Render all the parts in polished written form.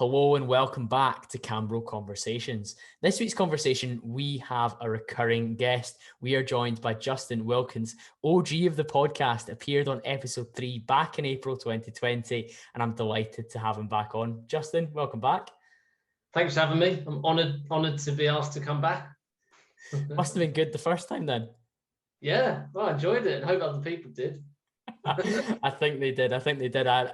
Hello and welcome back to CamBro Conversations. This week's conversation, we have a recurring guest. We are joined by Justin Wilkins, OG of the podcast, appeared on episode 3 back in April 2020, and I'm delighted to have him back on. Justin, welcome back. Thanks for having me. I'm honoured to be asked to come back. Must have been good the first time then. Yeah, well, I enjoyed it and hope other people did. I think they did. Do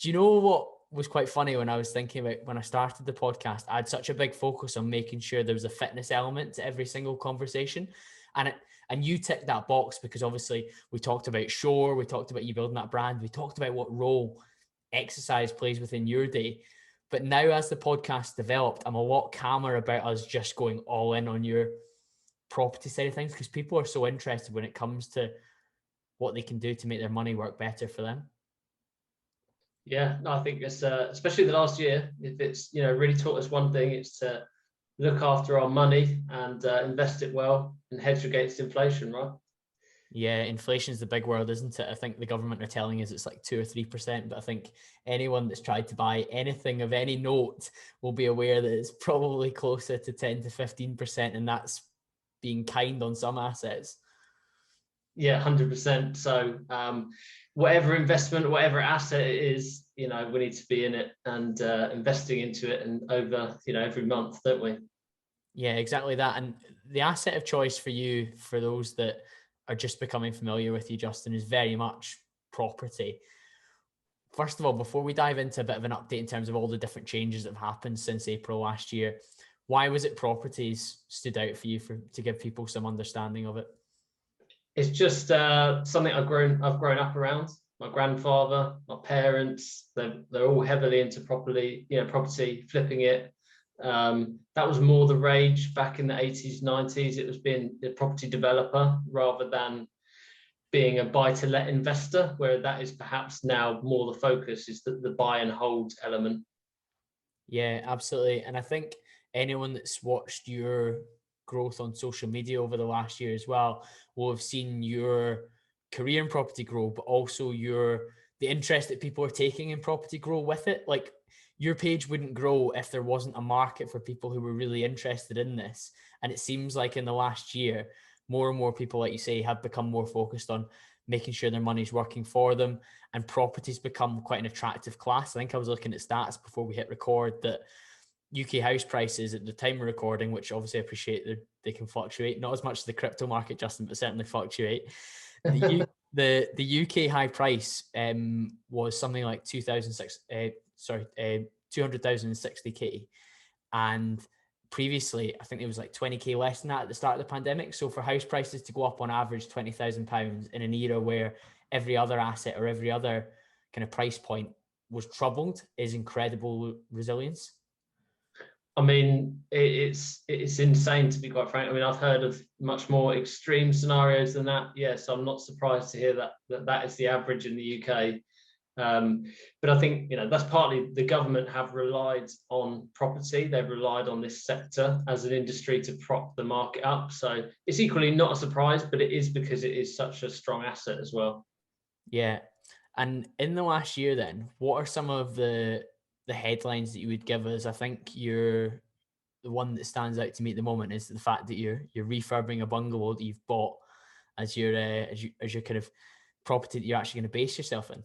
you know what was quite funny when I was thinking about when I started the podcast? I had such a big focus on making sure there was a fitness element to every single conversation. And you ticked that box because obviously we talked about Shore, we talked about you building that brand, we talked about what role exercise plays within your day. But now as the podcast developed, I'm a lot calmer about us just going all in on your property side of things because people are so interested when it comes to what they can do to make their money work better for them. Yeah, no, I think it's especially the last year, if it's really taught us one thing, it's to look after our money and invest it well and hedge against inflation, right? Yeah, inflation is the big word, isn't it? I think the government are telling us it's like 2 or 3%, but I think anyone that's tried to buy anything of any note will be aware that it's probably closer to 10 to 15%, and that's being kind on some assets. Yeah, 100%. So whatever investment, whatever asset it is, we need to be in it and investing into it and over, every month, don't we? Yeah, exactly that. And the asset of choice for you, for those that are just becoming familiar with you, Justin, is very much property. First of all, before we dive into a bit of an update in terms of all the different changes that have happened since April last year, why was it properties stood out for you to give people some understanding of it? It's just something I've grown up around. My grandfather, my parents, they're all heavily into property, flipping it. That was more the rage back in the 80s, 90s. It was being a property developer rather than being a buy-to-let investor, where that is perhaps now more the focus, is the buy and hold element. Yeah, absolutely. And I think anyone that's watched your growth on social media over the last year as well will have seen your career in property grow, but also the interest that people are taking in property grow with it. Like, your page wouldn't grow if there wasn't a market for people who were really interested in this. And it seems like in the last year, more and more people, like you say, have become more focused on making sure their money's working for them, and property's become quite an attractive class. I think I was looking at stats before we hit record that UK house prices at the time of recording, which obviously I appreciate they can fluctuate, not as much as the crypto market, Justin, but certainly fluctuate. The UK high price was something like 260K, and previously I think it was like 20K less than that at the start of the pandemic. So for house prices to go up on average £20,000 in an era where every other asset or every other kind of price point was troubled is incredible resilience. I mean, it's insane, to be quite frank. I mean, I've heard of much more extreme scenarios than that. Yes, I'm not surprised to hear that is the average in the UK. But I think, that's partly the government have relied on property. They've relied on this sector as an industry to prop the market up. So it's equally not a surprise, but it is because it is such a strong asset as well. Yeah. And in the last year then, what are some of the headlines that you would give us? I think the one that stands out to me at the moment is the fact that you're refurbing a bungalow that you've bought as your kind of property that you're actually going to base yourself in.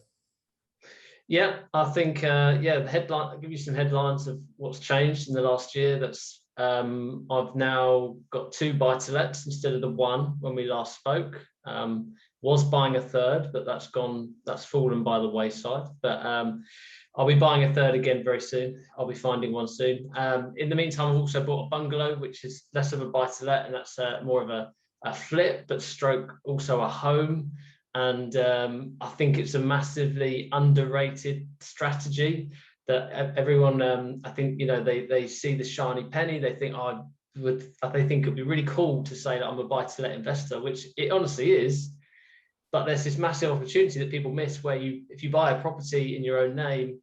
Yeah, I think the headline. I'll give you some headlines of what's changed in the last year. That's I've now got 2 buy-to-lets instead of the 1 when we last spoke. Was buying a third, but that's fallen by the wayside. But I'll be buying a third again very soon. I'll be finding one soon. In the meantime, I've also bought a bungalow, which is less of a buy-to-let, and that's more of a flip, but stroke also a home. And I think it's a massively underrated strategy that everyone, I think, they see the shiny penny. They think, they think it'd be really cool to say that I'm a buy-to-let investor, which it honestly is. But there's this massive opportunity that people miss where if you buy a property in your own name,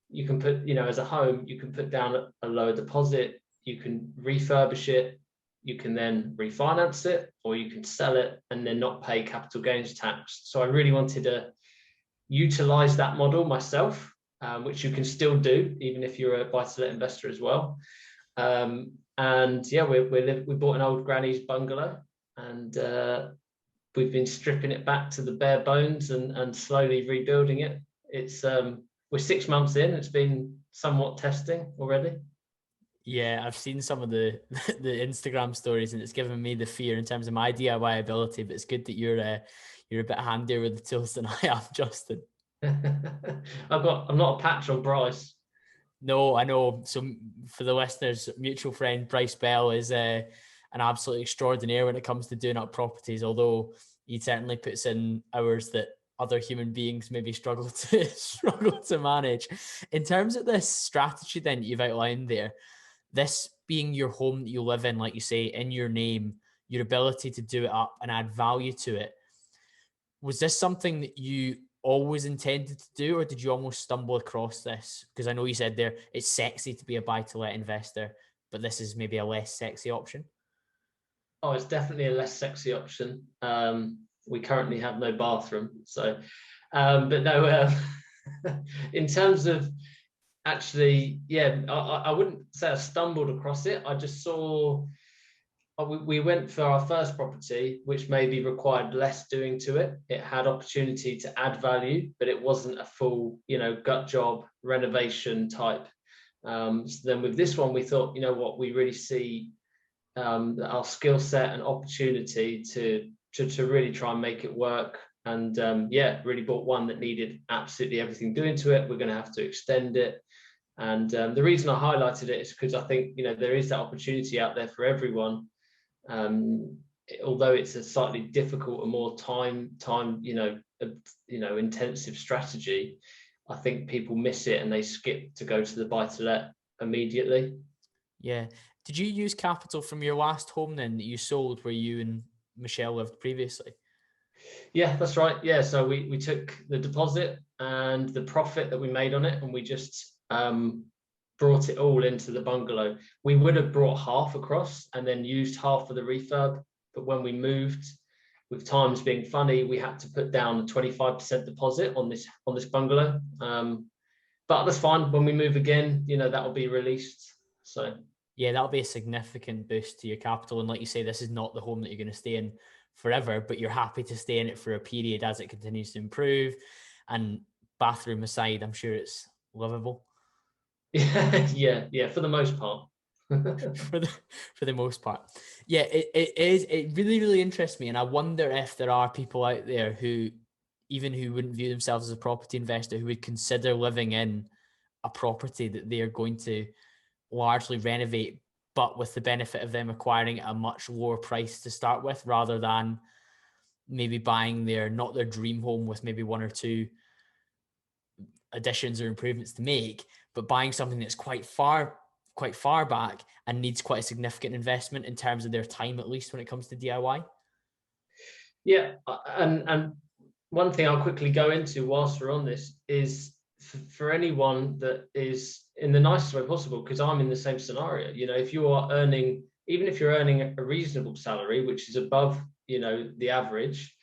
you can put, as a home, you can put down a lower deposit, you can refurbish it, you can then refinance it, or you can sell it and then not pay capital gains tax. So I really wanted to utilize that model myself which you can still do even if you're a buy-to-let investor as well. And yeah, we bought an old granny's bungalow, and we've been stripping it back to the bare bones and slowly rebuilding it. It's we're 6 months in. It's been somewhat testing already. Yeah, I've seen some of the Instagram stories, and it's given me the fear in terms of my DIY ability. But it's good that you're a bit handier with the tools than I am, Justin. I'm not a patch on Bryce. No, I know. So for the listeners, mutual friend Bryce Bell is an absolute extraordinaire when it comes to doing up properties, although he certainly puts in hours that other human beings maybe struggle to manage. In terms of this strategy then you've outlined there, this being your home that you live in, like you say, in your name, your ability to do it up and add value to it, was this something that you always intended to do, or did you almost stumble across this? Because I know you said there it's sexy to be a buy-to-let investor, but this is maybe a less sexy option. Oh, it's definitely a less sexy option. We currently have no bathroom, so but no, in terms of actually, yeah, I wouldn't say I stumbled across it. I just saw we went for our first property, which maybe required less doing to it. It had opportunity to add value, but it wasn't a full, gut job renovation type. So then with this one, we thought, what, we really see our skill set and opportunity to really try and make it work. And really bought one that needed absolutely everything doing to it. We're going to have to extend it. And the reason I highlighted it is because I think, there is that opportunity out there for everyone. Although it's a slightly difficult and more time intensive strategy, I think people miss it and they skip to go to the buy-to-let immediately. Yeah. Did you use capital from your last home then that you sold where you and Michelle lived previously? Yeah, that's right. Yeah, so we took the deposit and the profit that we made on it, and we just brought it all into the bungalow. We would have brought half across and then used half for the refurb, but when we moved, with times being funny, we had to put down a 25% deposit on this bungalow. But that's fine. When we move again, that will be released. So yeah, that'll be a significant boost to your capital. And like you say, this is not the home that you're going to stay in forever, but you're happy to stay in it for a period as it continues to improve. And bathroom aside, I'm sure it's livable. Yeah, for the most part. for the most part. Yeah, it really, really interests me. And I wonder if there are people out there who wouldn't view themselves as a property investor, who would consider living in a property that they are going to largely renovate, but with the benefit of them acquiring at a much lower price to start with, rather than maybe buying not their dream home with maybe one or two additions or improvements to make, but buying something that's quite far back and needs quite a significant investment in terms of their time, at least when it comes to DIY. Yeah, and one thing I'll quickly go into whilst we're on this is for anyone that is in the nicest way possible, because I'm in the same scenario. If you are earning, even if you're earning a reasonable salary, which is above, the average,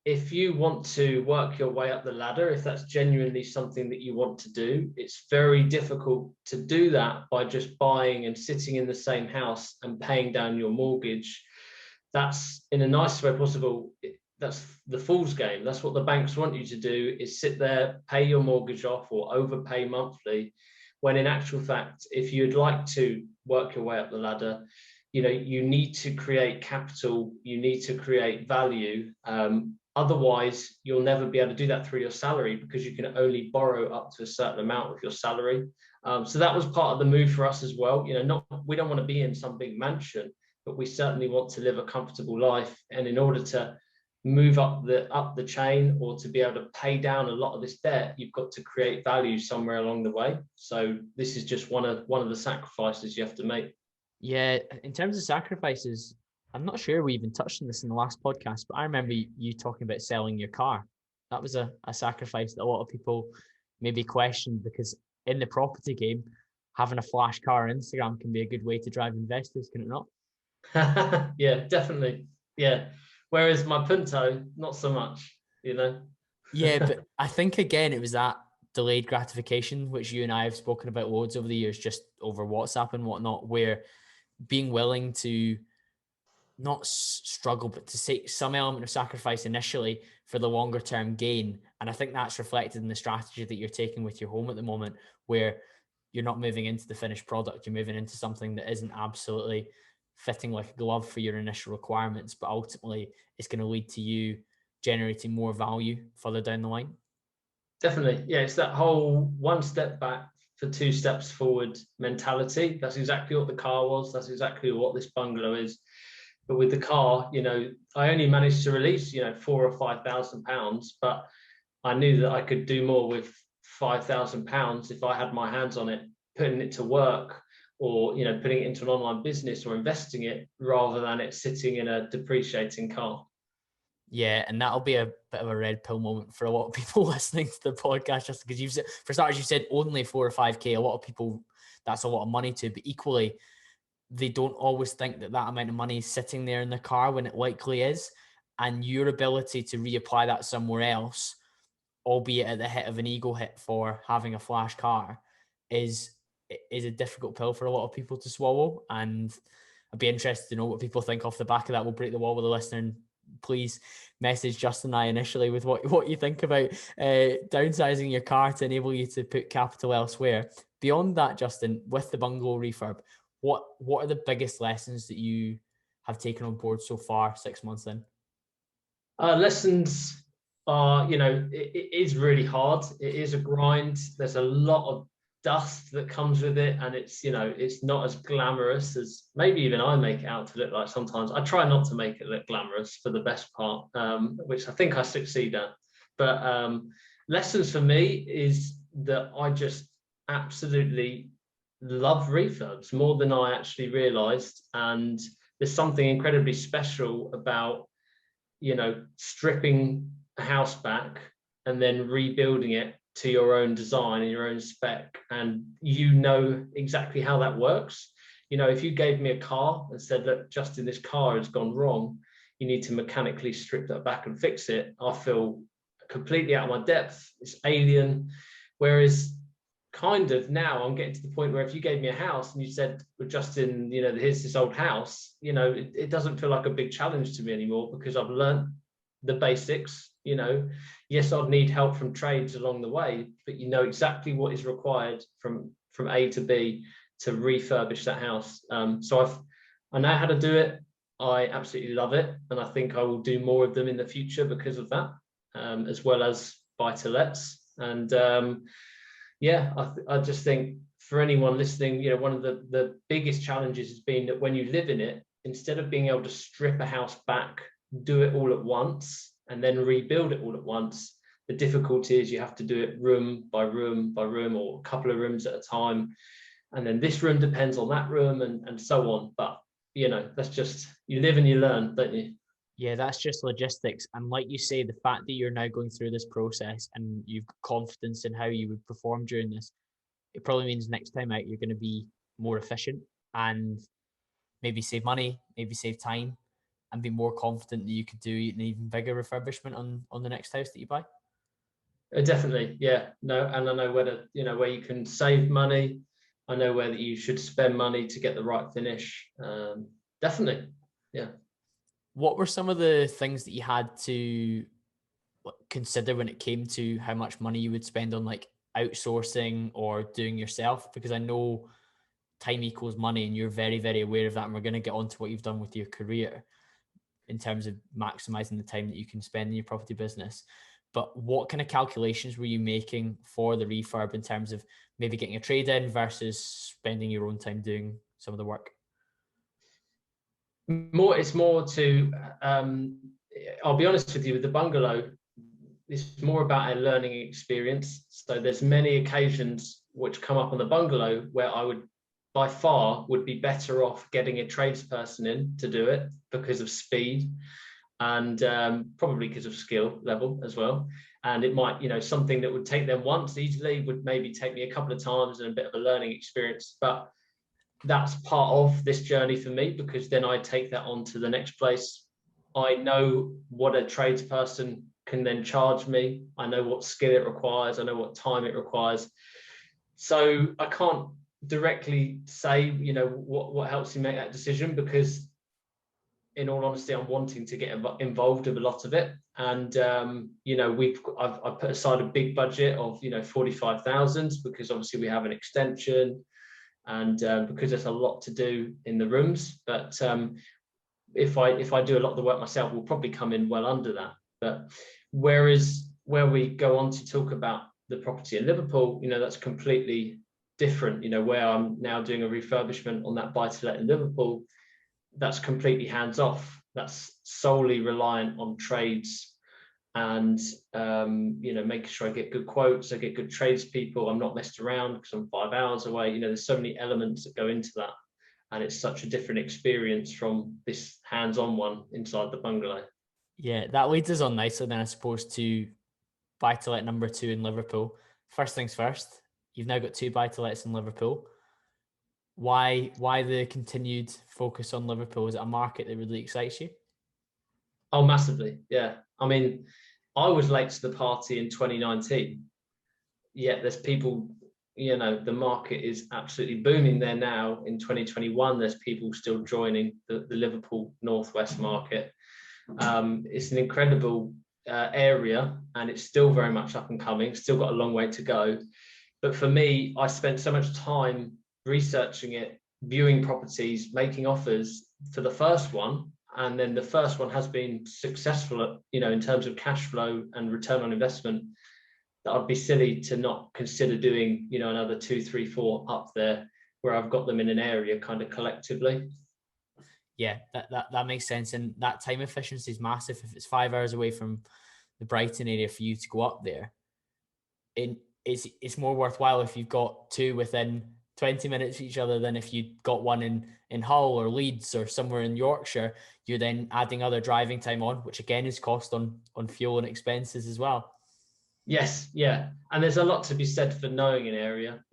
if you want to work your way up the ladder, if that's genuinely something that you want to do, it's very difficult to do that by just buying and sitting in the same house and paying down your mortgage. That's, in the nicest way possible, that's the fool's game. That's what the banks want you to do, is sit there, pay your mortgage off or overpay monthly, when in actual fact, if you'd like to work your way up the ladder, you need to create capital, you need to create value. Otherwise, you'll never be able to do that through your salary, because you can only borrow up to a certain amount of your salary. So that was part of the move for us as well. We don't want to be in some big mansion, but we certainly want to live a comfortable life. And in order to move up the chain, or to be able to pay down a lot of this debt, you've got to create value somewhere along the way. So this is just one of the sacrifices you have to make. Yeah, in terms of sacrifices, I'm not sure we even touched on this in the last podcast, but I remember you talking about selling your car. That was a sacrifice that a lot of people maybe questioned, because in the property game, having a flash car on Instagram can be a good way to drive investors, can it not? Yeah, definitely. Yeah. Whereas my Punto, not so much, Yeah, but I think again, it was that delayed gratification, which you and I have spoken about loads over the years, just over WhatsApp and whatnot, where being willing to not struggle, but to take some element of sacrifice initially for the longer term gain. And I think that's reflected in the strategy that you're taking with your home at the moment, where you're not moving into the finished product, you're moving into something that isn't absolutely fitting like a glove for your initial requirements, but ultimately it's going to lead to you generating more value further down the line. Definitely. Yeah, it's that whole one step back for two steps forward mentality. That's exactly what the car was. That's exactly what this bungalow is. But with the car, you know, I only managed to release, you know, £4,000 or £5,000, but I knew that I could do more with £5,000 if I had my hands on it, putting it to work, or, you know, putting it into an online business or investing it, rather than it sitting in a depreciating car. Yeah, and that'll be a bit of a red pill moment for a lot of people listening to the podcast, just because you've said, for starters, you said only 4 or 5K. A lot of people, that's a lot of money to, but equally, they don't always think that that amount of money is sitting there in the car when it likely is. And your ability to reapply that somewhere else, albeit at the hit of an ego hit for having a flash car, is a difficult pill for a lot of people to swallow. And I'd be interested to know what people think off the back of that. We'll break the wall with the listener, and please message Justin and I initially with what you think about downsizing your car to enable you to put capital elsewhere. Beyond that, Justin, with the bungalow refurb, what are the biggest lessons that you have taken on board so far, 6 months in? Lessons are, you know, it is really hard. It is a grind. There's a lot of dust that comes with it, and it's, you know, it's not as glamorous as maybe even I make it out to look like sometimes. I try not to make it look glamorous for the best part, which I think I succeed at. But lessons for me is that I just absolutely love refurbs more than I actually realized. And there's something incredibly special about, you know, stripping a house back and then rebuilding it to your own design and your own spec, and you know exactly how that works. You know, if you gave me a car and said, look, Justin, this car has gone wrong, you need to mechanically strip that back and fix it, I feel completely out of my depth. It's alien. Whereas kind of now I'm getting to the point where if you gave me a house and you said, well, Justin, you know, here's this old house, you know, it doesn't feel like a big challenge to me anymore, because I've learned the basics. You know, yes, I'd need help from trades along the way, but you know exactly what is required from A to B to refurbish that house. So I know how to do it. I absolutely love it, and I think I will do more of them in the future because of that, as well as buy-to-lets. And yeah, I just think for anyone listening, you know, one of the biggest challenges has been that when you live in it, instead of being able to strip a house back, do it all at once, and then rebuild it all at once, the difficulty is you have to do it room by room by room, or a couple of rooms at a time. And then this room depends on that room, and so on. But, you know, that's just, you live and you learn, don't you? Yeah, that's just logistics. And like you say, the fact that you're now going through this process and you've got confidence in how you would perform during this, it probably means next time out you're going to be more efficient and maybe save money, maybe save time, and be more confident that you could do an even bigger refurbishment on the next house that you buy. Definitely, yeah. No, and I know where to, you know, where you can save money. I know where that you should spend money to get the right finish. Definitely, yeah. What were some of the things that you had to consider when it came to how much money you would spend on like outsourcing or doing yourself? Because I know time equals money, and you're very, very aware of that. And we're going to get on to what you've done with your career in terms of maximizing the time that you can spend in your property business. But what kind of calculations were you making for the refurb in terms of maybe getting a trade in versus spending your own time doing some of the work? It's more to, I'll be honest with you, with the bungalow, it's more about a learning experience. So there's many occasions which come up on the bungalow where I would, by far, would be better off getting a tradesperson in to do it because of speed, and probably because of skill level as well. And it might, you know, something that would take them once easily would maybe take me a couple of times, and a bit of a learning experience. But that's part of this journey for me, because then I take that on to the next place. I know what a tradesperson can then charge me. I know what skill it requires. I know what time it requires. So I can't directly say, what helps me make that decision, because in all honesty, I'm wanting to get involved with a lot of it. And, I've put aside a big budget of, 45,000, because obviously we have an extension, and because there's a lot to do in the rooms. But if I do a lot of the work myself, we'll probably come in well under that. But where we go on to talk about the property in Liverpool, that's completely different. Where I'm now doing a refurbishment on that buy-to-let in Liverpool, that's completely hands off. That's solely reliant on trades and making sure I get good quotes, I get good tradespeople. I'm not messed around because I'm 5 hours away. There's so many elements that go into that, and it's such a different experience from this hands-on one inside the bungalow. Yeah, that leads us on nicely then, I suppose, to buy-to-let number 2 in Liverpool. First things first, you've now got 2 buy-to-lets in Liverpool. Why the continued focus on Liverpool? Is it a market that really excites you? Oh, massively. Yeah. I mean, I was late to the party in 2019. Yet there's people, the market is absolutely booming there now in 2021. There's people still joining the Liverpool Northwest market. It's an incredible area, and it's still very much up and coming. Still got a long way to go. But for me, I spent so much time researching it, viewing properties, making offers for the first one, and then the first one has been successful, in terms of cash flow and return on investment, that I'd be silly to not consider doing, another 2, 3, 4 up there, where I've got them in an area kind of collectively. Yeah, that makes sense, and that time efficiency is massive. If it's 5 hours away from the Brighton area for you to go up there, it's more worthwhile if you've got 2 within 20 minutes of each other than if you got one in Hull or Leeds or somewhere in Yorkshire. You're then adding other driving time on, which again is cost on fuel and expenses as well. Yes, yeah. And there's a lot to be said for knowing an area.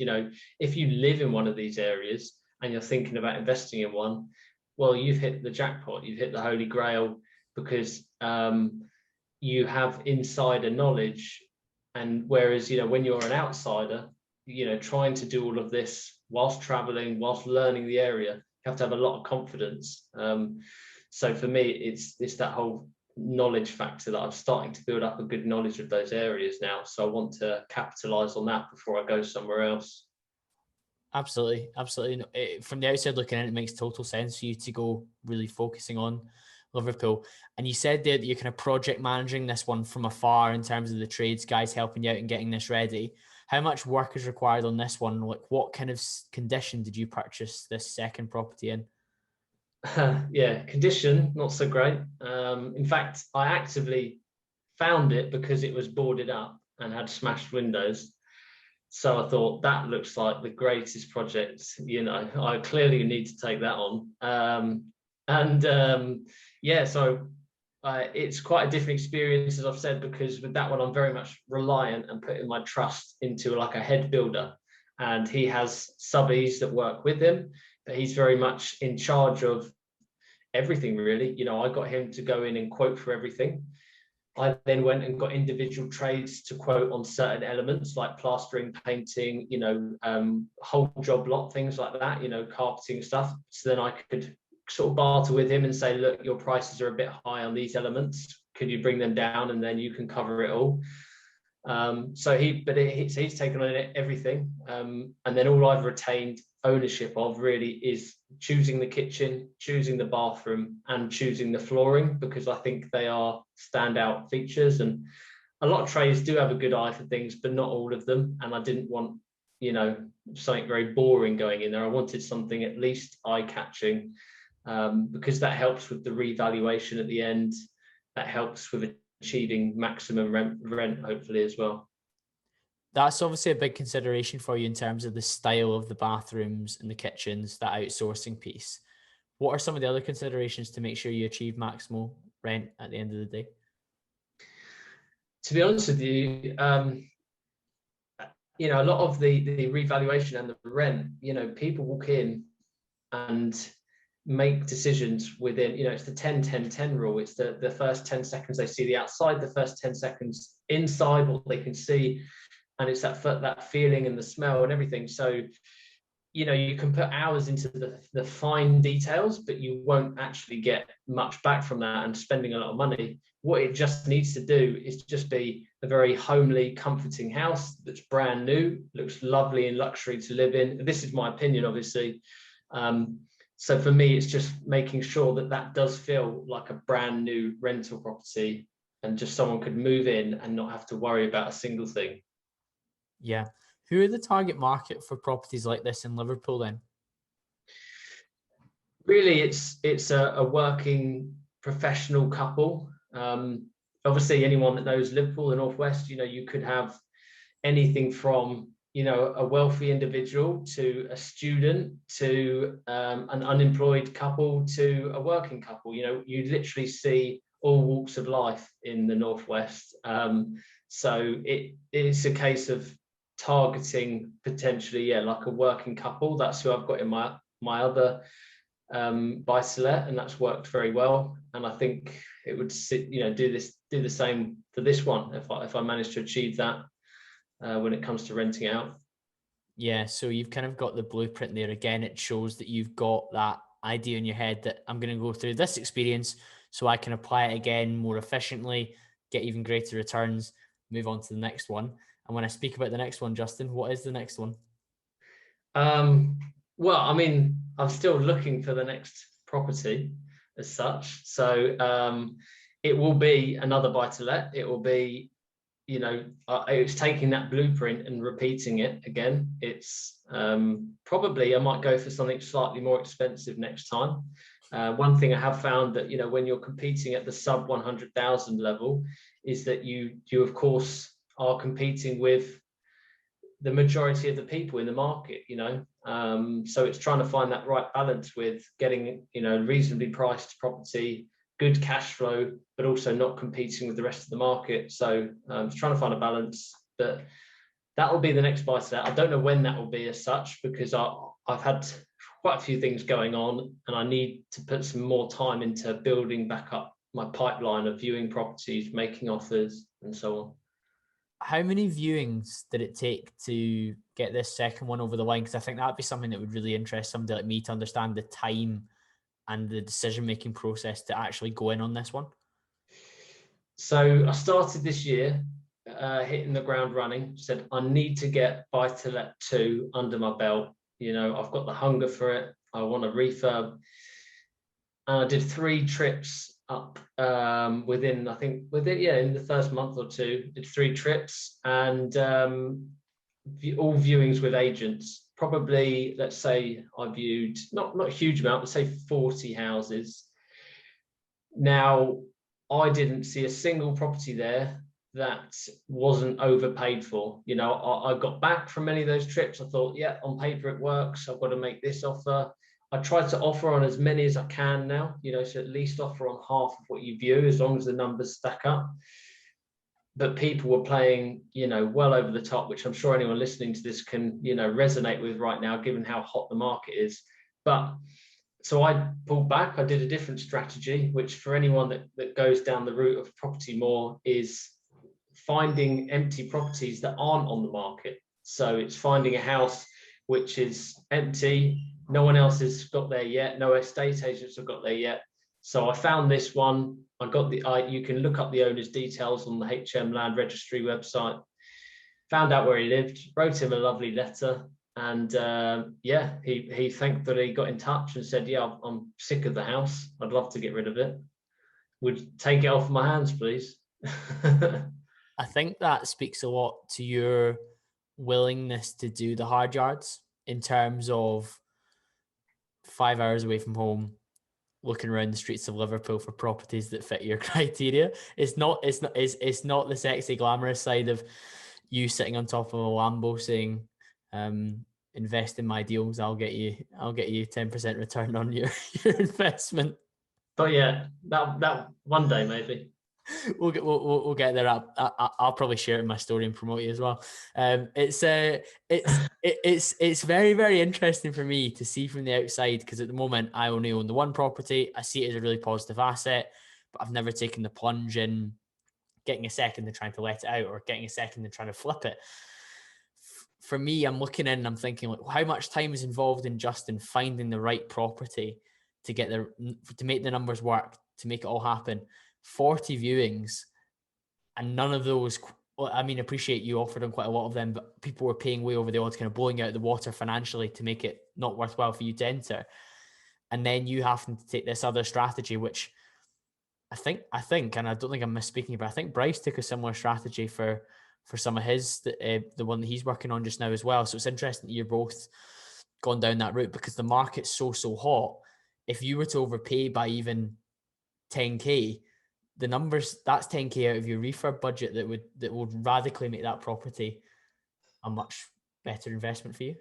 If you live in one of these areas and you're thinking about investing in one, well, you've hit the jackpot, you've hit the holy grail, because you have insider knowledge. And whereas, when you're an outsider, trying to do all of this whilst traveling, whilst learning the area, you have to have a lot of confidence. So for me, it's that whole knowledge factor that I'm starting to build up a good knowledge of those areas now. So I want to capitalize on that before I go somewhere else. Absolutely. From the outside looking in, it makes total sense for you to go really focusing on Liverpool. And you said there that you're kind of project managing this one from afar in terms of the trades guys helping you out and getting this ready. How much work is required on this one? Like, what kind of condition did you purchase this second property in? Yeah, condition not so great. In fact, I actively found it because it was boarded up and had smashed windows. So I thought, that looks like the greatest project. I clearly need to take that on. So it's quite a different experience, as I've said, because with that one, I'm very much reliant and putting my trust into like a head builder, and he has subbies that work with him, but he's very much in charge of everything, really. I got him to go in and quote for everything. I then went and got individual trades to quote on certain elements like plastering, painting, whole job lot, things like that, carpeting stuff. So then I could sort of barter with him and say, look, your prices are a bit high on these elements. Could you bring them down, and then you can cover it all? So he's taken on everything. And then all I've retained ownership of really is choosing the kitchen, choosing the bathroom, and choosing the flooring, because I think they are standout features. And a lot of trades do have a good eye for things, but not all of them. And I didn't want, something very boring going in there. I wanted something at least eye-catching, because that helps with the revaluation at the end. That helps with achieving maximum rent, hopefully, as well. That's obviously a big consideration for you in terms of the style of the bathrooms and the kitchens, that outsourcing piece. What are some of the other considerations to make sure you achieve maximal rent at the end of the day? To be honest with you, a lot of the revaluation and the rent, people walk in and make decisions within, it's the 10-10-10 rule. It's the first 10 seconds they see the outside, the first 10 seconds inside, what they can see. And it's that feeling and the smell and everything. So, you can put hours into the fine details, but you won't actually get much back from that and spending a lot of money. What it just needs to do is just be a very homely, comforting house that's brand new, looks lovely and luxury to live in. This is my opinion, obviously. So for me, it's just making sure that does feel like a brand new rental property, and just someone could move in and not have to worry about a single thing. Yeah. Who are the target market for properties like this in Liverpool then? Really, it's a working professional couple. Obviously, anyone that knows Liverpool, the Northwest, you could have anything from, a wealthy individual to a student to an unemployed couple to a working couple. You literally see all walks of life in the Northwest. So it's a case of targeting potentially, like a working couple. That's who I've got in my other buy-to-let, and that's worked very well. And I think it would do the same for this one if I manage to achieve that when it comes to renting out. Yeah, so you've kind of got the blueprint there. Again, it shows that you've got that idea in your head that I'm going to go through this experience so I can apply it again more efficiently, get even greater returns, move on to the next one. And when I speak about the next one, Justin, what is the next one? Well, I mean, I'm still looking for the next property as such. So it will be another buy-to-let. It will be, it's taking that blueprint and repeating it again. It's probably I might go for something slightly more expensive next time. One thing I have found that, when you're competing at the sub 100,000 level, is that you of course are competing with the majority of the people in the market. So it's trying to find that right balance with getting, reasonably priced property, good cash flow, but also not competing with the rest of the market. So it's trying to find a balance. But that will be the next buy-to-let. I don't know when that will be as such, because I've had quite a few things going on, and I need to put some more time into building back up my pipeline of viewing properties, making offers, and so on. How many viewings did it take to get this second one over the line? Because I think that'd be something that would really interest somebody like me to understand the time and the decision-making process to actually go in on this one. So I started this year hitting the ground running, said I need to get buy-to-let 2 under my belt. I've got the hunger for it. I want to refurb. And I did 3 trips up in the first month or two, did 3 trips, and all viewings with agents. Probably, let's say I viewed not a huge amount, but say 40 houses. Now, I didn't see a single property there that wasn't overpaid for. I got back from many of those trips. I thought, yeah, on paper it works. I've got to make this offer. I try to offer on as many as I can now, so at least offer on half of what you view, as long as the numbers stack up. But people were playing, well over the top, which I'm sure anyone listening to this can, resonate with right now, given how hot the market is. But so I pulled back. I did a different strategy, which for anyone that goes down the route of property more is finding empty properties that aren't on the market. So it's finding a house which is empty. No one else has got there yet. No estate agents have got there yet. So I found this one. You can look up the owner's details on the HM Land Registry website. Found out where he lived, wrote him a lovely letter. And he thankfully got in touch and said, yeah, I'm sick of the house. I'd love to get rid of it. Would take it off my hands, please. I think that speaks a lot to your willingness to do the hard yards, in terms of 5 hours away from home, looking around the streets of Liverpool for properties that fit your criteria. It's not the sexy, glamorous side of you sitting on top of a Lambo saying, invest in my deals, I'll get you 10% return on your investment. But yeah, that one day maybe. we'll get there. I'll probably share it in my story and promote you as well. It's very, very interesting for me to see from the outside, because at the moment I only own the one property. I see it as a really positive asset, but I've never taken the plunge in getting a second and trying to let it out, or getting a second and trying to flip it. For me, I'm looking in and I'm thinking, like, how much time is involved in Justin finding the right property to make the numbers work, to make it all happen. 40 viewings, and none of those, I mean, appreciate you offered on quite a lot of them, but people were paying way over the odds, kind of blowing out the water financially to make it not worthwhile for you to enter. And then you having to take this other strategy, which I think, and I don't think I'm misspeaking, but I think Bryce took a similar strategy for some of his, the one that he's working on just now as well. So it's interesting that you're both gone down that route, because the market's so hot. If you were to overpay by even 10K, the numbers, that's 10K out of your refurb budget that would radically make that property a much better investment for you.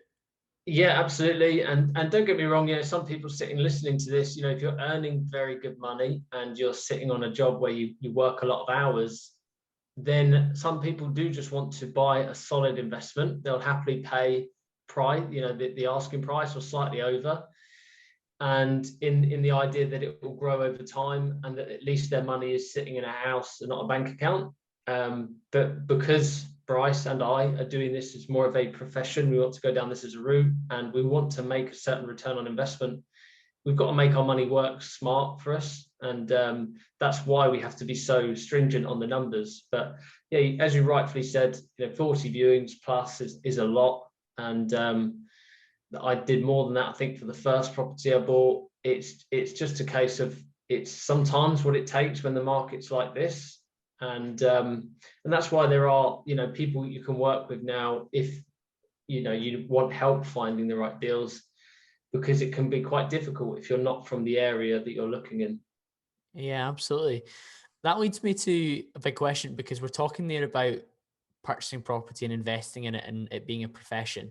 Yeah, absolutely. And don't get me wrong, some people sitting listening to this, if you're earning very good money and you're sitting on a job where you work a lot of hours, then some people do just want to buy a solid investment. They'll happily pay price, the asking price or slightly over. And in the idea that it will grow over time, and that at least their money is sitting in a house and not a bank account. But because Bryce and I are doing this as more of a profession, we want to go down this as a route, and we want to make a certain return on investment. We've got to make our money work smart for us, and that's why we have to be so stringent on the numbers. But yeah, as you rightfully said, 40 viewings plus is a lot, and I did more than that. I think for the first property I bought, it's just a case of, it's sometimes what it takes when the market's like this, and that's why there are people you can work with now if you want help finding the right deals, because it can be quite difficult if you're not from the area that you're looking in. Yeah, absolutely. That leads me to a big question, because we're talking there about purchasing property and investing in it and it being a profession.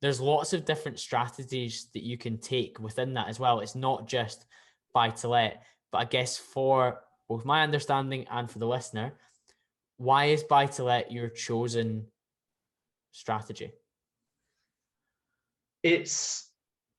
There's lots of different strategies that you can take within that as well. It's not just buy to let, but I guess for both my understanding and for the listener, why is buy to let your chosen strategy? It's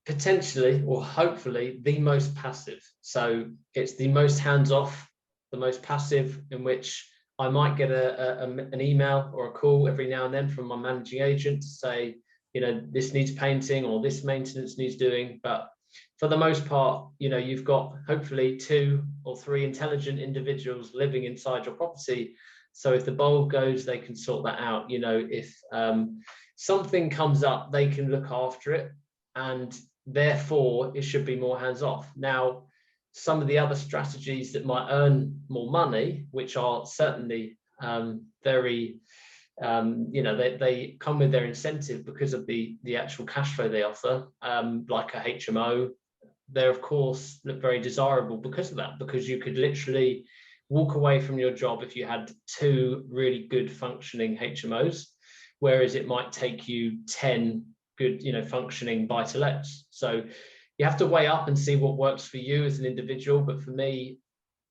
potentially, or hopefully, the most passive. So it's the most hands-off, the most passive, in which I might get an email or a call every now and then from my managing agent to say, this needs painting or this maintenance needs doing. But for the most part, you've got hopefully 2 or 3 intelligent individuals living inside your property. So if the bulb goes, they can sort that out. If something comes up, they can look after it, and therefore it should be more hands off. Now, some of the other strategies that might earn more money, which are certainly very they come with their incentive because of the actual cash flow they offer, like a HMO. They're of course look very desirable because of that, because you could literally walk away from your job if you had 2 really good functioning HMOs, whereas it might take you 10 good functioning buy-to-lets. So you have to weigh up and see what works for you as an individual. But for me,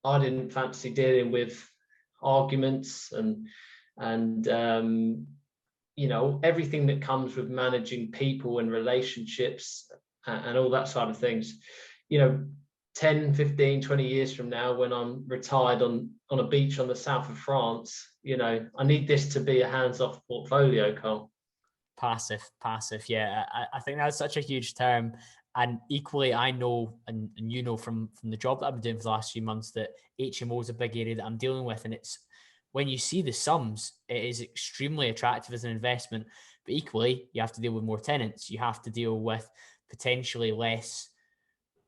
I didn't fancy dealing with arguments and everything that comes with managing people and relationships and all that side of things. 10, 15, 20 years from now, when I'm retired on a beach on the south of France, I need this to be a hands-off portfolio, Carl. Passive. Yeah, I think that's such a huge term. And equally, I know, and from the job that I've been doing for the last few months, that HMO is a big area that I'm dealing with. And it's, when you see the sums, it is extremely attractive as an investment. But equally, you have to deal with more tenants. You have to deal with potentially less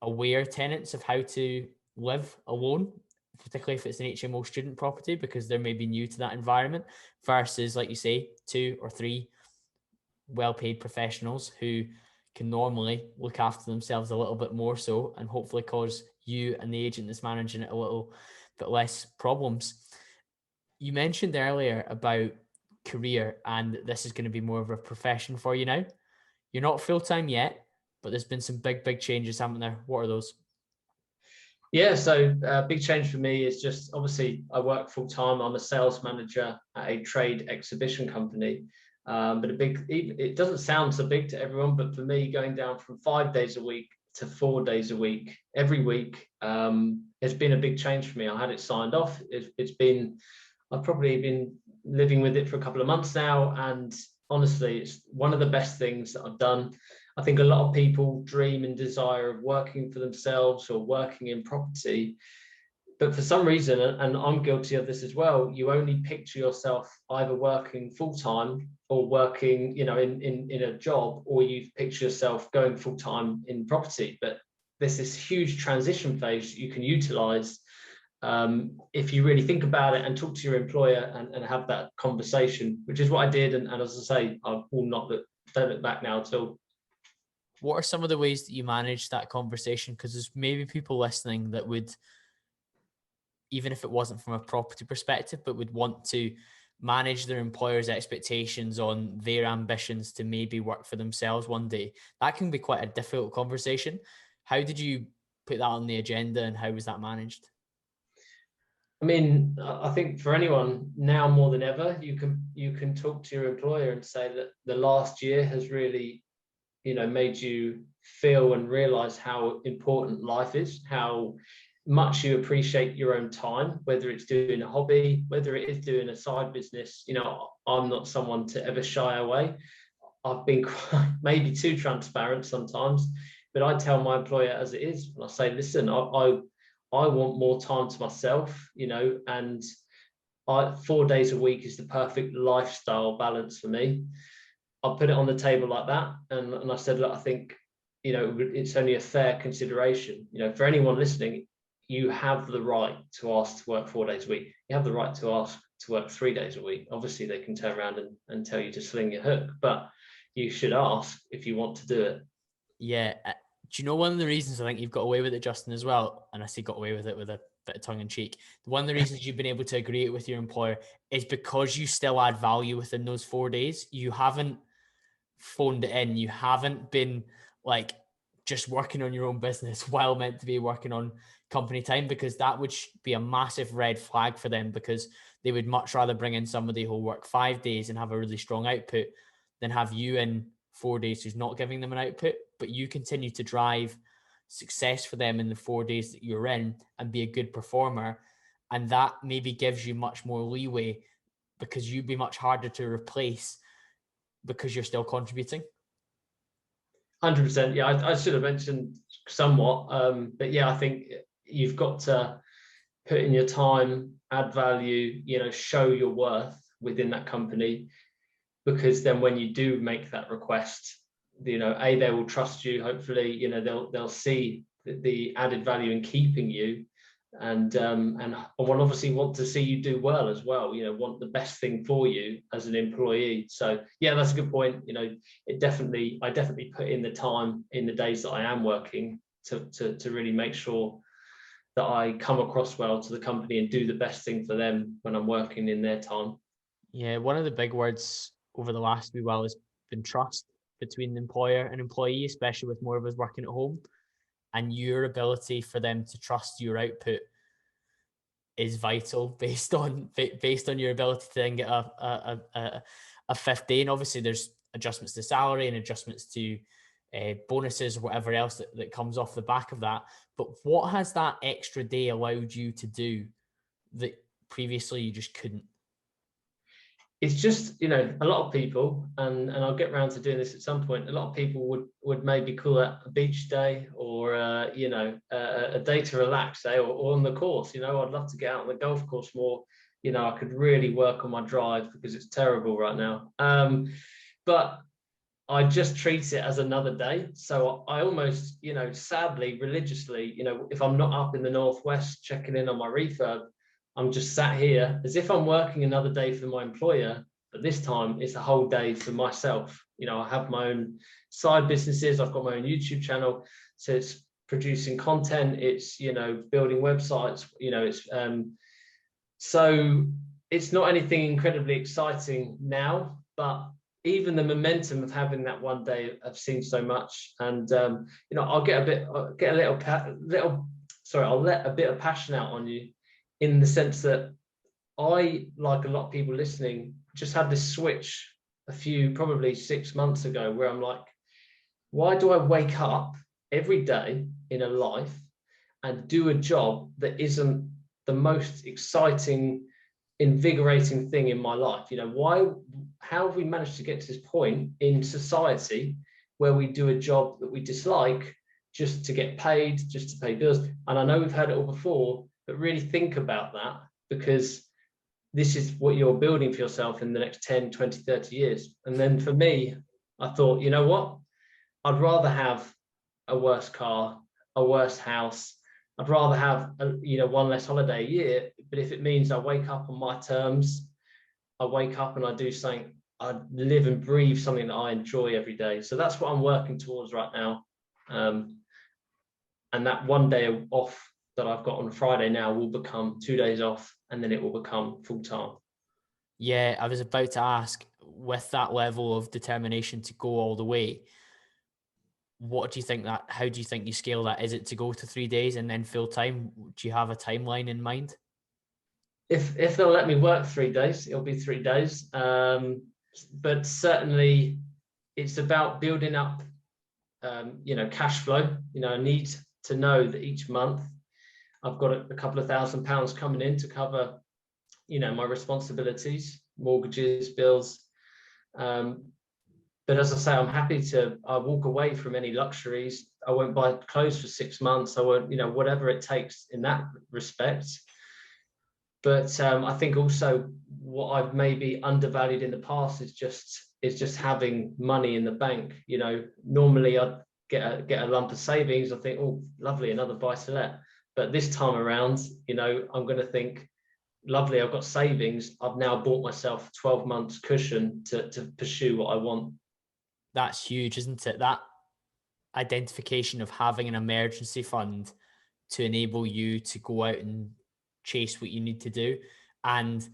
aware tenants of how to live alone, particularly if it's an HMO student property, because they're maybe new to that environment, versus, like you say, 2 or 3 well-paid professionals who can normally look after themselves a little bit more so, and hopefully cause you and the agent that's managing it a little bit less problems. You mentioned earlier about career, and this is going to be more of a profession for you now. You're not full-time yet, but there's been some big changes, haven't there? What are those? Yeah, so big change for me is just, obviously I work full time. I'm a sales manager at a trade exhibition company. But it doesn't sound so big to everyone, but for me, going down from 5 days a week to 4 days a week every week has been a big change for me. I had it signed off. I've probably been living with it for a couple of months now, and honestly, it's one of the best things that I've done. I think a lot of people dream and desire of working for themselves or working in property, but for some reason, and I'm guilty of this as well, you only picture yourself either working full-time or working, in a job, or you picture yourself going full-time in property. But there's this huge transition phase that you can utilize if you really think about it and talk to your employer and have that conversation, which is what I did. And as I say, I will don't look back now at all. What are some of the ways that you manage that conversation? Because there's maybe people listening that would, even if it wasn't from a property perspective, but would want to manage their employer's expectations on their ambitions to maybe work for themselves one day. That can be quite a difficult conversation. How did you put that on the agenda, and how was that managed? I mean, I think for anyone now more than ever, you can talk to your employer and say that the last year has really, made you feel and realize how important life is, how much you appreciate your own time, whether it's doing a hobby, whether it is doing a side business. I'm not someone to ever shy away. I've been maybe too transparent sometimes, but I tell my employer as it is, and I say, listen, I want more time to myself, and 4 days a week is the perfect lifestyle balance for me. I put it on the table like that, and I said, look, I think, it's only a fair consideration. For anyone listening, you have the right to ask to work 4 days a week. You have the right to ask to work 3 days a week. Obviously, they can turn around and tell you to sling your hook, but you should ask if you want to do it. Yeah. Do you know one of the reasons I think you've got away with it, Justin, as well? And I say got away with it with a bit of tongue in cheek. One of the reasons you've been able to agree with your employer is because you still add value within those 4 days. You haven't phoned it in. You haven't been like just working on your own business while meant to be working on company time, because that would be a massive red flag for them, because they would much rather bring in somebody who'll work 5 days and have a really strong output than have you in 4 days who's not giving them an output. But you continue to drive success for them in the 4 days that you're in and be a good performer. And that maybe gives you much more leeway, because you'd be much harder to replace because you're still contributing. 100%. Yeah, I should have mentioned somewhat, but yeah, I think you've got to put in your time, add value, show your worth within that company, because then when you do make that request, they will trust you. Hopefully, they'll see the added value in keeping you, and I obviously want to see you do well as well. Want the best thing for you as an employee. So yeah, that's a good point. I definitely put in the time in the days that I am working to really make sure that I come across well to the company and do the best thing for them when I'm working in their time. Yeah, one of the big words over the last wee while has been trust between the employer and employee, especially with more of us working at home. And your ability for them to trust your output is vital based on your ability to then get a fifth day. And obviously there's adjustments to salary and adjustments to bonuses or whatever else that comes off the back of that. But what has that extra day allowed you to do that previously you just couldn't? It's just, a lot of people, and I'll get around to doing this at some point, a lot of people would maybe call that a beach day, or a day to relax day, or on the course. I'd love to get out on the golf course more. I could really work on my drive because it's terrible right now. But I just treat it as another day. So I almost, sadly, religiously, if I'm not up in the Northwest checking in on my refurb, I'm just sat here as if I'm working another day for my employer, but this time it's a whole day for myself. I have my own side businesses. I've got my own YouTube channel. So it's producing content. It's, building websites, so it's not anything incredibly exciting now, but even the momentum of having that one day, I've seen so much. And, I'll get a little I'll let a bit of passion out on you, in the sense that I, like a lot of people listening, just had this switch probably 6 months ago, where I'm like, why do I wake up every day in a life and do a job that isn't the most exciting, invigorating thing in my life? How have we managed to get to this point in society where we do a job that we dislike just to get paid, just to pay bills? And I know we've heard it all before, but really think about that, because this is what you're building for yourself in the next 10, 20, 30 years. And then for me, I thought, you know what? I'd rather have a worse car, a worse house. I'd rather have one less holiday a year. But if it means I wake up on my terms, I wake up and I do something, I live and breathe something that I enjoy every day. So that's what I'm working towards right now. And that one day off that I've got on Friday now will become 2 days off, and then it will become full time. Yeah, I was about to ask, with that level of determination to go all the way, how do you think you scale that? Is it to go to 3 days and then full time? Do you have a timeline in mind? If they'll let me work 3 days, it'll be 3 days. But certainly it's about building up, cash flow. I need to know that each month I've got a couple of £1,000 coming in to cover, my responsibilities, mortgages, bills. But as I say, I'm happy I walk away from any luxuries. I won't buy clothes for 6 months. I won't, whatever it takes in that respect. But I think also what I've maybe undervalued in the past is just having money in the bank. Normally I'd get a lump of savings. I think, oh, lovely, another buy-to-let. But this time around, I'm going to think, lovely, I've got savings. I've now bought myself 12 months cushion to pursue what I want. That's huge, isn't it? That identification of having an emergency fund to enable you to go out and chase what you need to do, and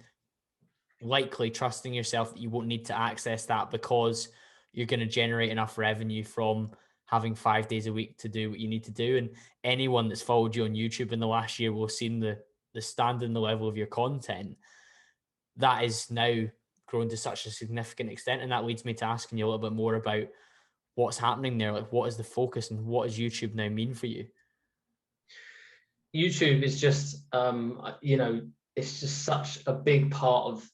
likely trusting yourself that you won't need to access that because you're going to generate enough revenue from having 5 days a week to do what you need to do. And anyone that's followed you on YouTube in the last year will have seen the standard and the level of your content. That is now grown to such a significant extent. And that leads me to asking you a little bit more about what's happening there. Like, what is the focus and what does YouTube now mean for you? YouTube is just, it's just such a big part of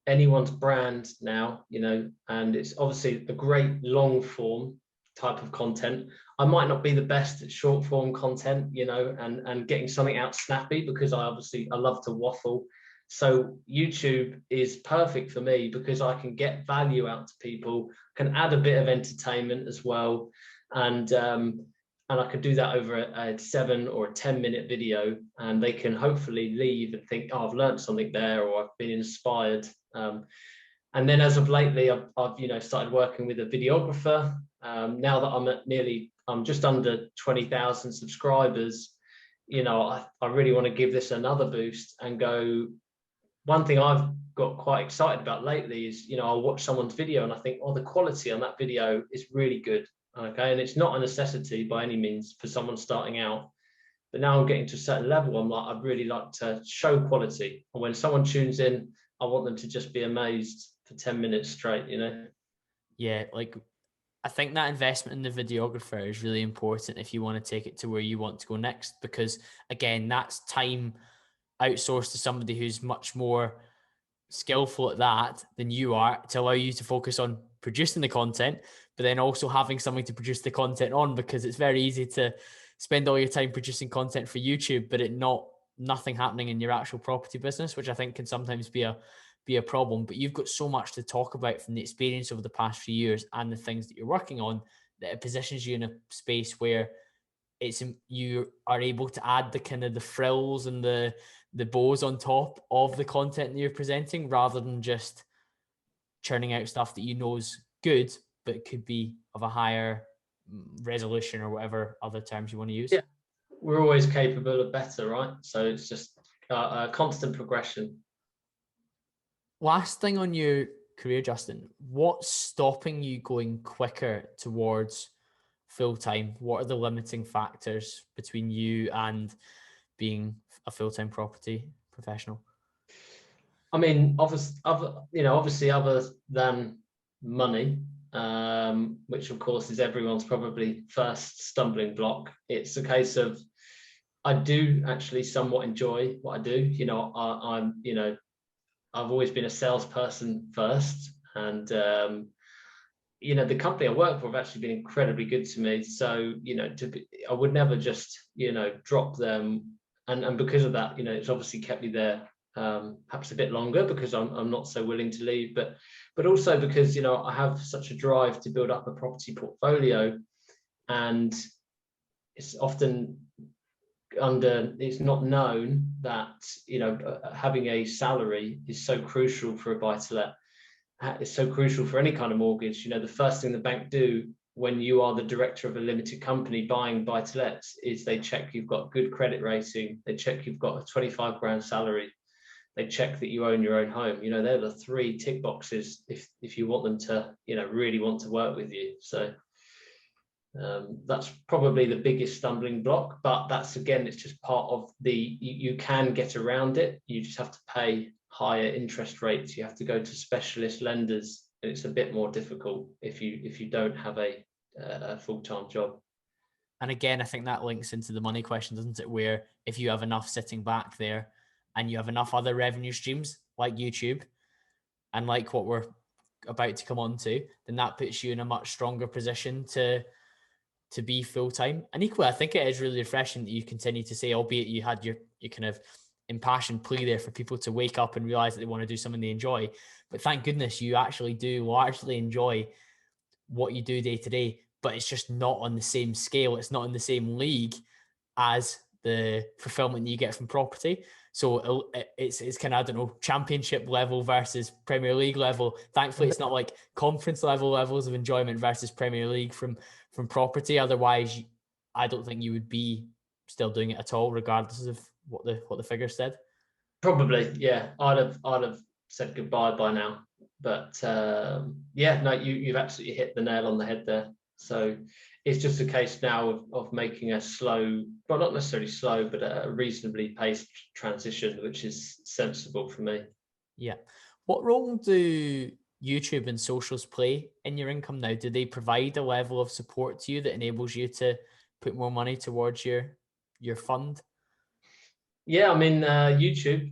anyone's brand now, and it's obviously a great long form type of content. I might not be the best at short form content, and getting something out snappy, because I love to waffle. So YouTube is perfect for me because I can get value out to people, can add a bit of entertainment as well. And I could do that over a 7 or a 10-minute video, and they can hopefully leave and think, oh, I've learned something there, or I've been inspired. And then as of lately, I've started working with a videographer. Now that I'm just under 20,000 subscribers, I really want to give this another boost and go. One thing I've got quite excited about lately is, I'll watch someone's video and I think, oh, the quality on that video is really good. Okay, and it's not a necessity by any means for someone starting out. But now I'm getting to a certain level, I'm like, I'd really like to show quality. And when someone tunes in, I want them to just be amazed for 10 minutes straight, Yeah, like, I think that investment in the videographer is really important if you want to take it to where you want to go next, because again, that's time outsourced to somebody who's much more skillful at that than you are, to allow you to focus on producing the content, but then also having something to produce the content on, because it's very easy to spend all your time producing content for YouTube, but nothing happening in your actual property business, which I think can sometimes be a problem. But you've got so much to talk about from the experience over the past few years and the things that you're working on, that it positions you in a space where you are able to add the kind of the frills and the bows on top of the content that you're presenting, rather than just churning out stuff that you know is good, but it could be of a higher resolution or whatever other terms you want to use. Yeah, we're always capable of better, right? So it's just a constant progression. Last thing on your career, Justin, what's stopping you going quicker towards full-time? What are the limiting factors between you and being a full-time property professional? I mean, obviously, other than money, which of course is everyone's probably first stumbling block, it's a case of I do actually somewhat enjoy what I do. I've always been a salesperson first, and the company I work for have actually been incredibly good to me. So I would never just drop them, and because of that, it's obviously kept me there perhaps a bit longer, because I'm not so willing to leave, but also because I have such a drive to build up a property portfolio, and it's often it's not known that having a salary is so crucial for a buy-to-let. It's so crucial for any kind of mortgage. The first thing the bank do when you are the director of a limited company buying buy-to-lets is they check you've got good credit rating, they check you've got a 25 grand salary, they check that you own your own home. They're the 3 tick boxes if you want them to really want to work with you. So that's probably the biggest stumbling block, but that's, again, it's just part of you can get around it. You just have to pay higher interest rates. You have to go to specialist lenders, and it's a bit more difficult if you don't have a full-time job. And again, I think that links into the money question, doesn't it? Where if you have enough sitting back there and you have enough other revenue streams like YouTube and like what we're about to come on to, then that puts you in a much stronger position to be full-time. And equally, I think it is really refreshing that you continue to say, albeit you had your kind of impassioned plea there for people to wake up and realize that they want to do something they enjoy. But thank goodness you actually do largely enjoy what you do day to day, but it's just not on the same scale. It's not in the same league as the fulfillment you get from property. So it's kind of, I don't know, championship level versus Premier League level. Thankfully, it's not like conference levels of enjoyment versus Premier League from property. Otherwise, I don't think you would be still doing it at all, regardless of what the figures said. Probably, yeah. I'd have said goodbye by now. But yeah, no, you've absolutely hit the nail on the head there. So it's just a case now of making a slow, well, not necessarily slow, but a reasonably paced transition, which is sensible for me. Yeah. What role do YouTube and socials play in your income now? Do they provide a level of support to you that enables you to put more money towards your fund? Yeah, I mean, YouTube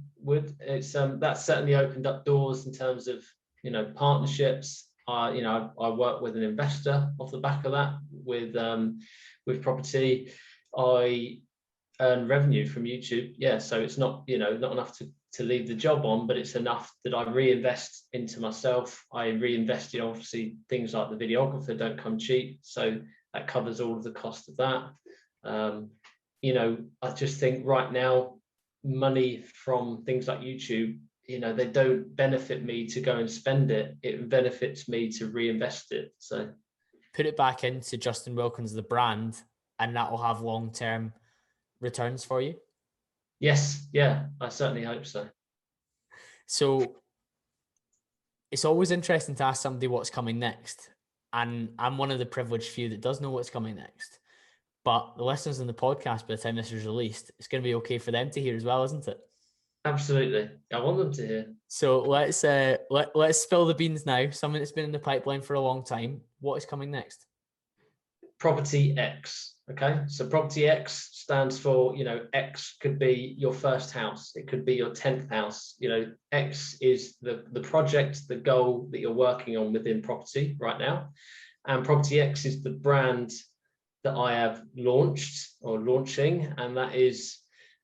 it's that's certainly opened up doors in terms of partnerships. I work with an investor off the back of that with property. I earn revenue from YouTube. Yeah, so it's not not enough to leave the job on, but it's enough that I reinvest into myself. I reinvest in, obviously, things like the videographer don't come cheap, so that covers all of the cost of that. I just think right now, money from things like YouTube, they don't benefit me to go and spend it. It benefits me to reinvest it. So put it back into Justin Wilkins, the brand, and that will have long-term returns for you. Yes, yeah, I certainly hope so. So it's always interesting to ask somebody what's coming next. And I'm one of the privileged few that does know what's coming next. But the listeners in the podcast, by the time this is released, it's going to be okay for them to hear as well, isn't it? Absolutely. I want them to hear. So let's spill the beans now. Something that's been in the pipeline for a long time. What is coming next? Property X. Okay. So Property X stands for, X could be your first house. It could be your 10th house. X is the project, the goal that you're working on within property right now. And Property X is the brand that I have launched or launching, and that is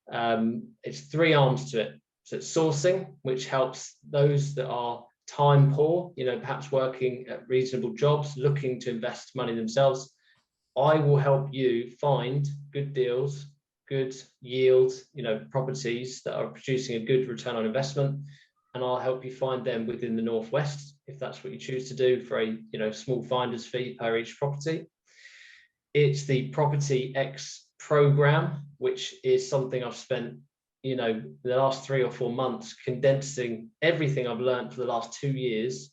it's 3 arms to it. So it's sourcing, which helps those that are time poor, perhaps working at reasonable jobs, looking to invest money themselves. I will help you find good deals, good yield, properties that are producing a good return on investment, and I'll help you find them within the Northwest, if that's what you choose to do, for a small finder's fee per each property. It's the Property X program, which is something I've spent, the last 3 or 4 months condensing everything I've learned for the last 2 years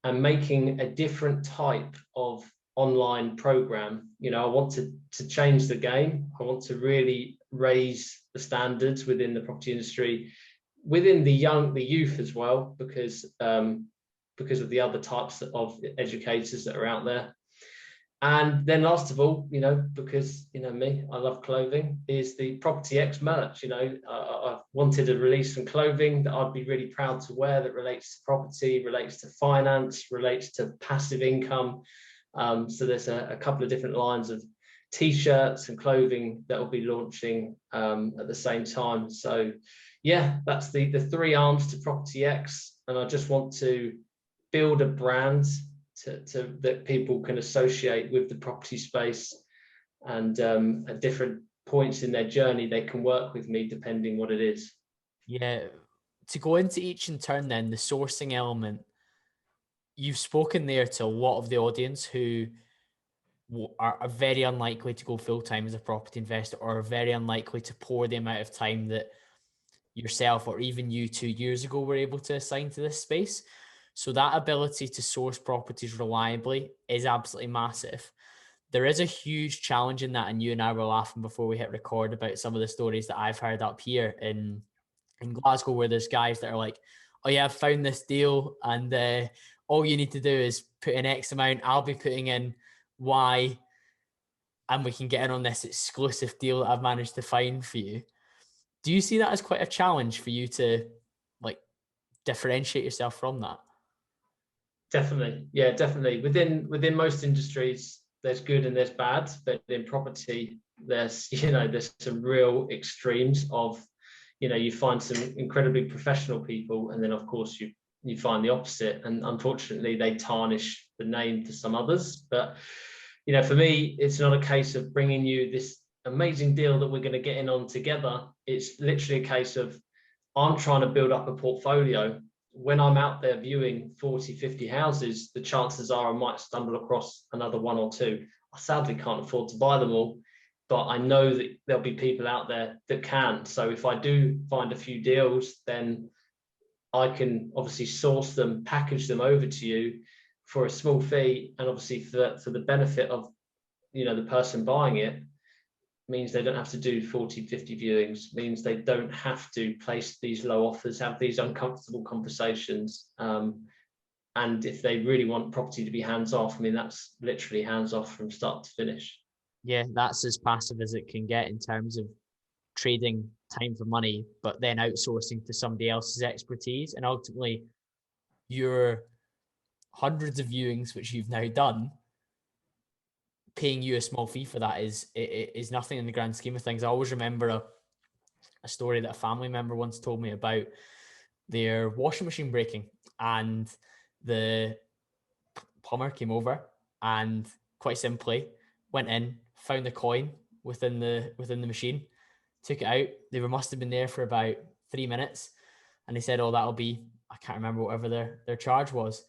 and making a different type of online program. I want to change the game. I want to really raise the standards within the property industry, within the youth as well, because of the other types of educators that are out there. And then last of all, because me, I love clothing, is the Property X merch. I wanted to release some clothing that I'd be really proud to wear, that relates to property, relates to finance, relates to passive income. So there's a couple of different lines of t-shirts and clothing that will be launching at the same time. So yeah, that's the three arms to Property X. And I just want to build a brand that people can associate with the property space, and at different points in their journey, they can work with me depending what it is. Yeah. To go into each in turn then, the sourcing element, you've spoken there to a lot of the audience who are very unlikely to go full-time as a property investor, or are very unlikely to pour the amount of time that yourself or even you 2 years ago were able to assign to this space. So that ability to source properties reliably is absolutely massive. There is a huge challenge in that, and you and I were laughing before we hit record about some of the stories that I've heard up here in Glasgow, where there's guys that are like, oh yeah, I've found this deal, and all you need to do is put in X amount, I'll be putting in Y, and we can get in on this exclusive deal that I've managed to find for you. Do you see that as quite a challenge for you to like differentiate yourself from that? Definitely. Yeah, definitely. Within most industries, there's good and there's bad, but in property, there's some real extremes of, you find some incredibly professional people, and then of course you find the opposite, and unfortunately they tarnish the name to some others. But for me, it's not a case of bringing you this amazing deal that we're going to get in on together. It's literally a case of, I'm trying to build up a portfolio. When I'm out there viewing 40, 50 houses, the chances are I might stumble across another one or two. I sadly can't afford to buy them all, but I know that there'll be people out there that can. So if I do find a few deals, then I can obviously source them, package them over to you for a small fee, and obviously for the benefit of the person buying it. Means they don't have to do 40, 50 viewings, means they don't have to place these low offers, have these uncomfortable conversations. And if they really want property to be hands-off, that's literally hands-off from start to finish. Yeah, that's as passive as it can get in terms of trading time for money, but then outsourcing to somebody else's expertise. And ultimately, your hundreds of viewings, which you've now done, paying you a small fee for that is nothing in the grand scheme of things. I always remember a story that a family member once told me about their washing machine breaking, and the plumber came over and quite simply went in, found the coin within the machine, took it out. They must have been there for about 3 minutes, and they said, oh, that'll be, I can't remember, whatever their charge was.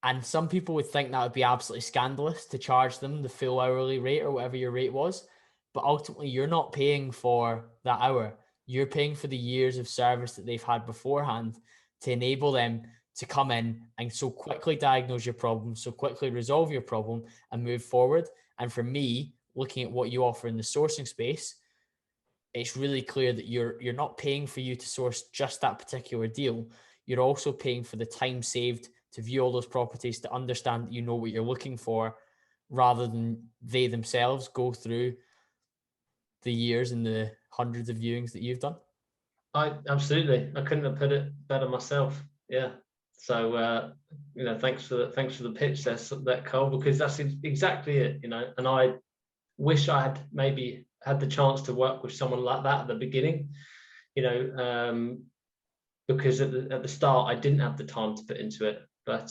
And some people would think that would be absolutely scandalous to charge them the full hourly rate or whatever your rate was. But ultimately, you're not paying for that hour. You're paying for the years of service that they've had beforehand to enable them to come in and so quickly diagnose your problem, so quickly resolve your problem and move forward. And for me, looking at what you offer in the sourcing space, it's really clear that you're not paying for you to source just that particular deal. You're also paying for the time saved to view all those properties, to understand that you know what you're looking for, rather than they themselves go through the years and the hundreds of viewings that you've done. Absolutely, I couldn't have put it better myself. Yeah. So thanks for the pitch there, Cole, because that's exactly it. And I wish I had maybe had the chance to work with someone like that at the beginning. Because at the start I didn't have the time to put into it. But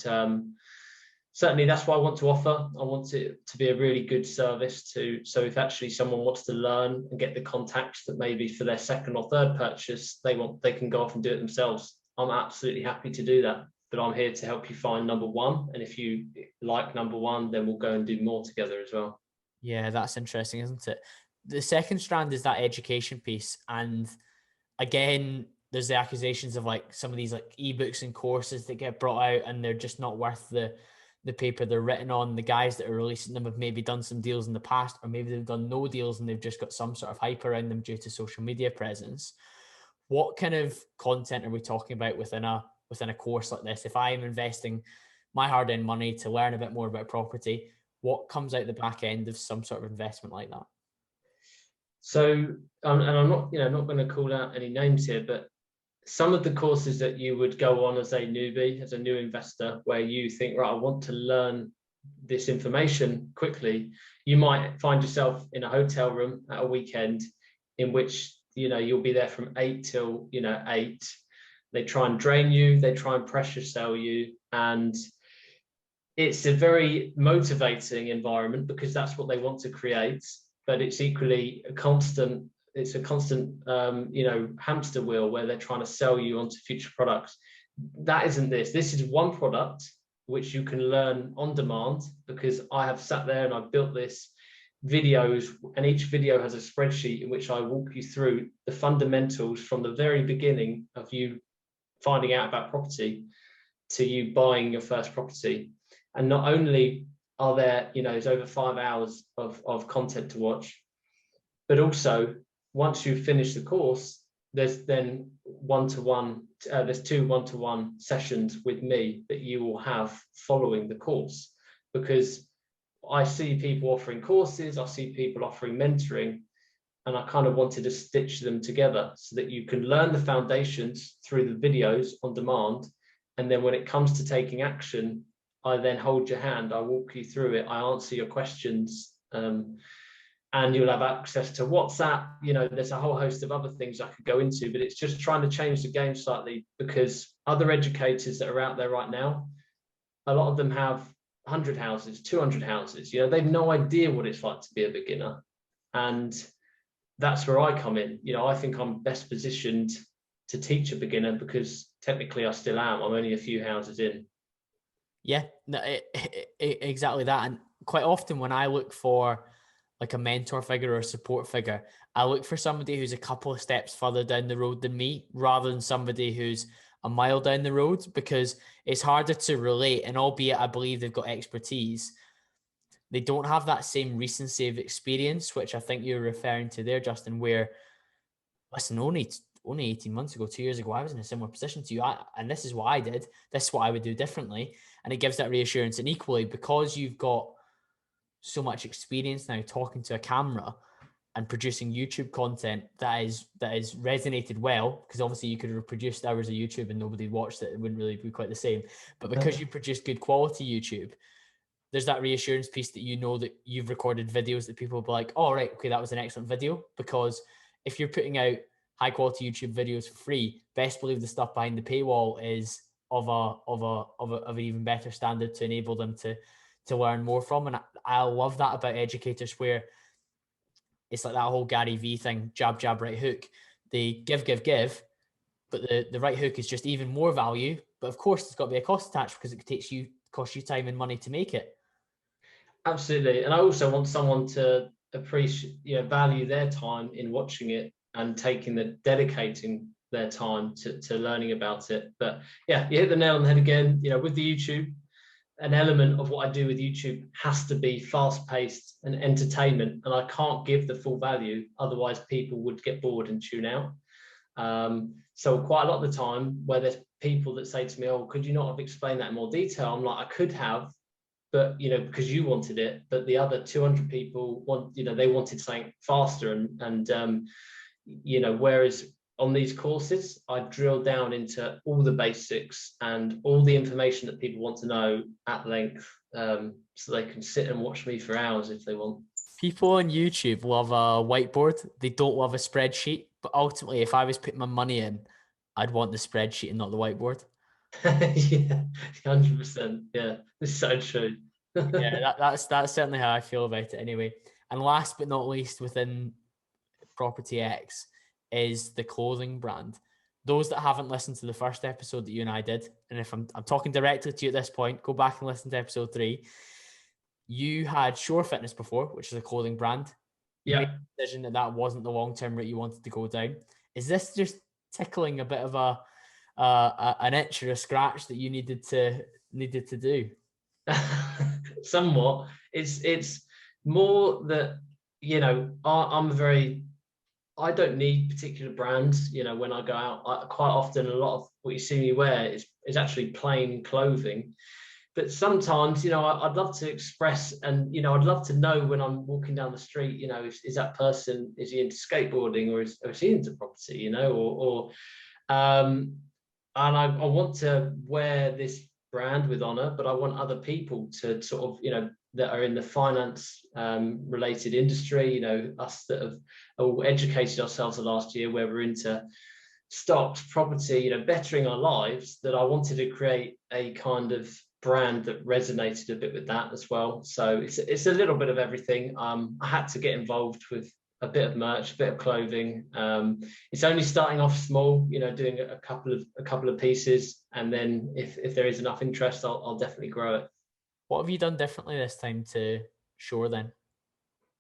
certainly that's what I want to offer. I want it to be a really good service so if actually someone wants to learn and get the contacts that maybe for their second or third purchase, they can go off and do it themselves. I'm absolutely happy to do that. But I'm here to help you find number one. And if you like number one, then we'll go and do more together as well. Yeah, that's interesting, isn't it? The second strand is that education piece. And again, there's the accusations of like some of these like ebooks and courses that get brought out, and they're just not worth the the paper they're written on, the guys that are releasing them have maybe done some deals in the past, or maybe they've done no deals and they've just got some sort of hype around them due to social media presence. What kind of content are we talking about within a course like this? If I'm investing my hard-earned money to learn a bit more about property, what comes out the back end of some sort of investment like that? So, and I'm not, not going to call out any names here, but some of the courses that you would go on as a newbie, as a new investor, where you think, right, I want to learn this information quickly, you might find yourself in a hotel room at a weekend in which, you'll be there from 8 till, 8. They try and drain you, they try and pressure sell you. And it's a very motivating environment because that's what they want to create, but it's equally a constant hamster wheel where they're trying to sell you onto future products. That isn't this. This is one product which you can learn on demand, because I have sat there and I've built this videos, and each video has a spreadsheet in which I walk you through the fundamentals from the very beginning of you finding out about property to you buying your first property. And not only are there, there's over 5 hours of content to watch, but also once you finish the course, there's then there's 2 one-to-one sessions with me that you will have following the course, because I see people offering courses, I see people offering mentoring, and I kind of wanted to stitch them together so that you can learn the foundations through the videos on demand. And then when it comes to taking action, I then hold your hand, I walk you through it, I answer your questions, and you'll have access to WhatsApp. There's a whole host of other things I could go into, but it's just trying to change the game slightly, because other educators that are out there right now, a lot of them have 100 houses, 200 houses. They've no idea what it's like to be a beginner. And that's where I come in. I think I'm best positioned to teach a beginner because technically I still am. I'm only a few houses in. Yeah, no, exactly that. And quite often when I look for like a mentor figure or a support figure, I look for somebody who's a couple of steps further down the road than me, rather than somebody who's a mile down the road, because it's harder to relate. And albeit I believe they've got expertise, they don't have that same recency of experience, which I think you're referring to there, Justin, where, listen, only 18 months ago, 2 years ago, I was in a similar position to you. And this is what I did. This is what I would do differently. And it gives that reassurance. And equally, because you've got so much experience now talking to a camera and producing YouTube content that is resonated well, because obviously you could have produced hours of YouTube and nobody watched it. It wouldn't really be quite the same. But because you produce good quality YouTube, there's that reassurance piece that that you've recorded videos that people will be like, oh, right, okay, that was an excellent video. Because if you're putting out high quality YouTube videos for free, best believe the stuff behind the paywall is of an even better standard to enable them to learn more from. And I love that about educators, where it's like that whole Gary V thing, jab, jab, right hook. They give, but the right hook is just even more value. But of course, there's got to be a cost attached, because it costs you time and money to make it. Absolutely. And I also want someone to appreciate, value their time in watching it and dedicating their time to learning about it. But yeah, you hit the nail on the head again. With the YouTube, an element of what I do with YouTube has to be fast-paced and entertainment, and I can't give the full value, otherwise people would get bored and tune out. So quite a lot of the time where there's people that say to me, oh, could you not have explained that in more detail? I'm like, I could have, but because you wanted it, but the other 200 people they wanted something faster, and whereas on these courses, I drill down into all the basics and all the information that people want to know at length, so they can sit and watch me for hours if they want. People on YouTube love a whiteboard. They don't love a spreadsheet. But ultimately, if I was putting my money in, I'd want the spreadsheet and not the whiteboard. Yeah, 100%. Yeah, it's so true. Yeah, that's certainly how I feel about it anyway. And last but not least, within Property X is the clothing brand. Those that haven't listened to the first episode that you and I did, and if I'm talking directly to you at this point, go back and listen to episode 3. You had Shore Fitness before, which is a clothing brand. You made the decision that wasn't the long-term route you wanted to go down. Is this just tickling a bit of an itch or a scratch that you needed to do? Somewhat. It's more that, you know, I don't need particular brands. You know, when I go out, quite often a lot of what you see me wear is actually plain clothing. But sometimes, you know, I'd love to express, and, you know, I'd love to know when I'm walking down the street, you know, is that person, is he into skateboarding, or is he into property, you know, and I want to wear this brand with honor, but I want other people to sort of, you know, that are in the finance related industry, you know, us that have all educated ourselves the last year, where we're into stocks, property, you know, bettering our lives, that I wanted to create a kind of brand that resonated a bit with that as well. So it's a little bit of everything. I had to get involved with a bit of merch, a bit of clothing. It's only starting off small, you know, doing a couple of pieces, and then if there is enough interest, I'll definitely grow it. What have you done differently this time to Shore then?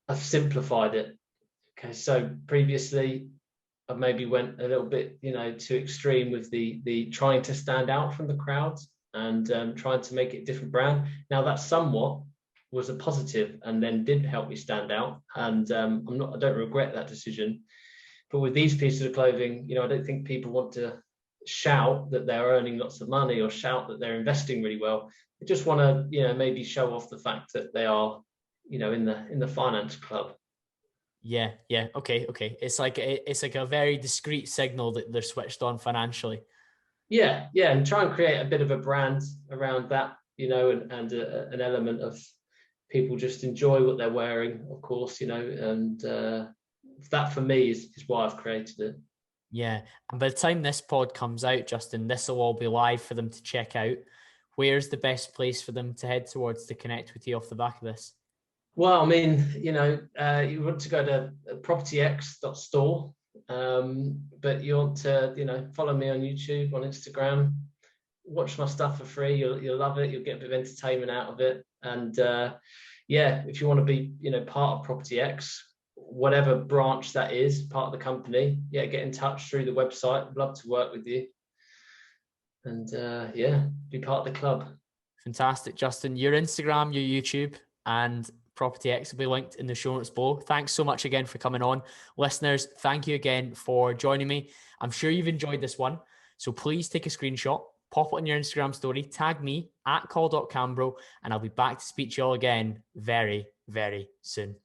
I've simplified it. Okay, so previously I maybe went a little bit, you know, too extreme with the trying to stand out from the crowds, and trying to make it a different brand. Now that somewhat was a positive, and then did help me stand out. And I don't regret that decision. But with these pieces of clothing, you know, I don't think people want to shout that they're earning lots of money, or shout that they're investing really well. They just want to, you know, maybe show off the fact that they are, you know, in the finance club. Yeah, yeah, okay. It's like a very discreet signal that they're switched on financially. Yeah, yeah, and try and create a bit of a brand around that, you know, and an element of people just enjoy what they're wearing, of course, you know, and that for me is why I've created it. Yeah, and by the time this pod comes out, Justin, this will all be live for them to check out. Where's the best place for them to head towards to connect with you off the back of this? Well, I mean, you know, you want to go to propertyx.store, but you want to, you know, follow me on YouTube, on Instagram, watch my stuff for free. You'll love it. You'll get a bit of entertainment out of it. And yeah, if you want to be, you know, part of Property X, whatever branch that is, part of the company, yeah, get in touch through the website. I'd love to work with you. And yeah, be part of the club. Fantastic, Justin. Your Instagram, your YouTube, and Property X will be linked in the show notes below. Thanks so much again for coming on. Listeners, thank you again for joining me. I'm sure you've enjoyed this one. So please take a screenshot, pop it on your Instagram story, tag me at call.cambro, and I'll be back to speak to you all again very, very soon.